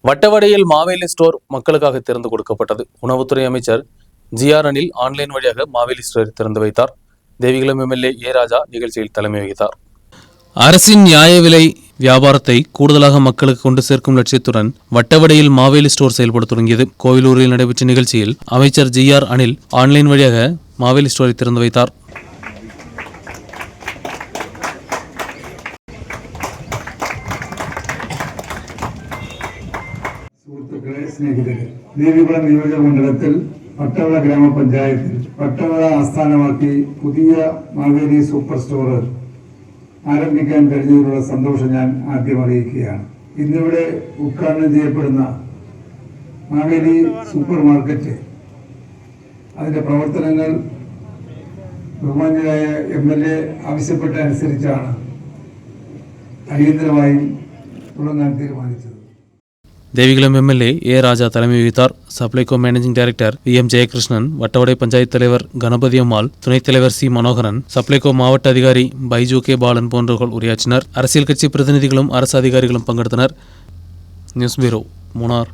வட்டவடையில் Maveli store மக்களுக்காக திறந்து கொடுக்கப்பட்டது. உணவுத்துறை அமைச்சர் ஜி.ஆர். அனில் ஆன்லைன் வழியாக மாவேலி ஸ்டோரை திறந்து வைத்தார். தேவிகுளம் எம்எல்ஏ ஏ. ராஜா நிகழ்ச்சியில் தலைமை வகித்தார். அரசின் நியாய விலை வியாபாரத்தை கூடுதலாக மக்களுக்கு கொண்டு சேர்க்கும் லட்சியத்துடன் வட்டவடையில் மாவேலி ஸ்டோர் செயல்பட தொடங்கியது. கோவிலூரில் நடைபெற்ற நிகழ்ச்சியில் அமைச்சர் ஜி.ஆர். அனில் ஆன்லைன் வழியாக மாவேலி ஸ்டோரை திறந்து வைத்தார். സുഹൃത്തുക്കളെ, സ്നേഹിതരെ, ദേവികുളം നിയോജക മണ്ഡലത്തിൽ വട്ടവട ഗ്രാമപഞ്ചായത്തിൽ വട്ടവട ആസ്ഥാനമാക്കി പുതിയ മാവേലി സൂപ്പർ സ്റ്റോർ ആരംഭിക്കാൻ കഴിഞ്ഞതിലുള്ള സന്തോഷം ഞാൻ ആദ്യം അറിയിക്കുകയാണ്. ഇന്നിവിടെ ഉദ്ഘാടനം ചെയ്യപ്പെടുന്ന മാവേലി സൂപ്പർ മാർക്കറ്റ് അതിൻ്റെ പ്രവർത്തനങ്ങൾ ബഹുമാന്യരായ എം.എൽ.എ. ആവശ്യപ്പെട്ട അനുസരിച്ചാണ് അടിയന്തരമായും തുടങ്ങാൻ തീരുമാനിച്ചത്. தேவிகுளம் எம்எல்ஏ ஏ. ராஜா தலைமை வகித்தார். Supplyco managing director வி.எம். ஜெயகிருஷ்ணன், வட்டவடை பஞ்சாயத்து தலைவர் கணபதி அம்மாள், துணைத் தலைவர் சி. மனோகரன், சப்ளைகோ மாவட்ட அதிகாரி பைஜு கே. பாலன் போன்றவர்கள் உரையாற்றினர். அரசியல் கட்சி பிரதிநிதிகளும் அரசு அதிகாரிகளும் பங்கெடுத்தனர். News bureau, Munnar.